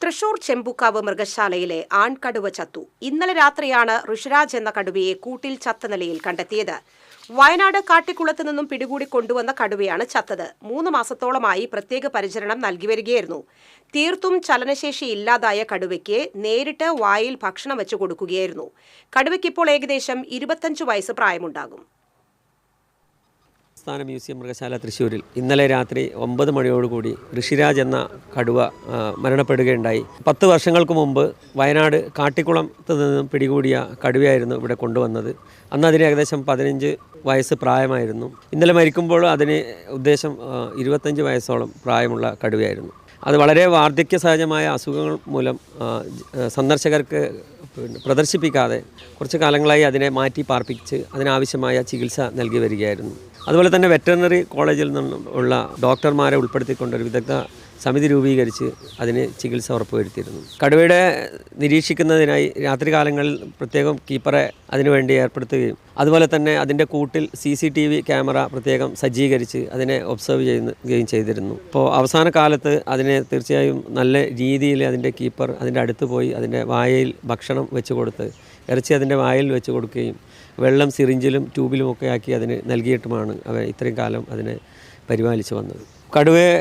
തൃശൂർ ചെമ്പൂക്കാവ് മൃഗശാലയിലെ ആൺകടുവ ചത്തു. ഇന്നലെ രാത്രിയാണ് ഋഷിരാജ് എന്ന കടുവയെ കൂട്ടിൽ ചത്ത നിലയിൽ കണ്ടെത്തിയത്. വയനാട് കാട്ടിക്കുളത്ത് നിന്നും പിടികൂടി കൊണ്ടുവന്ന കടുവയാണ് ചത്തത്. 3 മാസത്തോളമായി പ്രത്യേക പരിചരണം നൽകി വരികയായിരുന്നു. തീർത്തും ചലനശേഷി ഇല്ലാതായ കടുവയ്ക്ക് നേരിട്ട് വായിൽ ഭക്ഷണം വെച്ചു കൊടുക്കുകയായിരുന്നു. കടുവയ്ക്കിപ്പോൾ ഏകദേശം 25 വയസ്സ് പ്രായമുണ്ടാകും. സംസ്ഥാന മ്യൂസിയം മൃഗശാല തൃശ്ശൂരിൽ ഇന്നലെ രാത്രി 9 മണിയോടുകൂടി ഋഷിരാജ് എന്ന കടുവ മരണപ്പെടുകയുണ്ടായി. 10 വർഷങ്ങൾക്ക് മുമ്പ് വയനാട് കാട്ടിക്കുളത്ത് നിന്നും പിടികൂടിയ കടുവയായിരുന്നു ഇവിടെ കൊണ്ടുവന്നത്. അന്ന് അതിന് ഏകദേശം 15 വയസ്സ് പ്രായമായിരുന്നു. ഇന്നലെ മരിക്കുമ്പോൾ അതിന് ഉദ്ദേശം 25 വയസ്സോളം പ്രായമുള്ള കടുവയായിരുന്നു. അത് വളരെ വാർദ്ധക്യ സഹജമായ അസുഖങ്ങൾ മൂലം സന്ദർശകർക്ക് പ്രദർശിപ്പിക്കാതെ കുറച്ച് കാലങ്ങളായി അതിനെ മാറ്റി പാർപ്പിച്ച് അതിനാവശ്യമായ ചികിത്സ നൽകി വരികയായിരുന്നു. അതുപോലെ തന്നെ വെറ്ററിനറി കോളേജിൽ നിന്നുള്ള ഡോക്ടർമാരെ ഉൾപ്പെടുത്തിക്കൊണ്ടൊരു വിദഗ്ധ സമിതി രൂപീകരിച്ച് അതിന് ചികിത്സ ഉറപ്പുവരുത്തിയിരുന്നു. കടുവയുടെ നിരീക്ഷിക്കുന്നതിനായി രാത്രികാലങ്ങളിൽ പ്രത്യേകം കീപ്പറെ അതിനുവേണ്ടി ഏർപ്പെടുത്തുകയും അതുപോലെ തന്നെ അതിൻ്റെ കൂട്ടിൽ CCTV ക്യാമറ പ്രത്യേകം സജ്ജീകരിച്ച് അതിനെ ഒബ്സർവ് ചെയ്യുകയും ചെയ്തിരുന്നു. അപ്പോൾ അവസാന കാലത്ത് അതിനെ തീർച്ചയായും നല്ല രീതിയിൽ അതിൻ്റെ കീപ്പർ അതിൻ്റെ അടുത്ത് പോയി അതിൻ്റെ വായയിൽ ഭക്ഷണം വെച്ച് കൊടുത്ത് ഇറച്ചി അതിൻ്റെ വായിൽ വെച്ച് കൊടുക്കുകയും വെള്ളം സിറിഞ്ചിലും ട്യൂബിലുമൊക്കെ ആക്കി അതിന് നൽകിയിട്ടുമാണ് അവ ഇത്രയും കാലം അതിനെ പരിപാലിച്ച് വന്നത്. കടുവയെ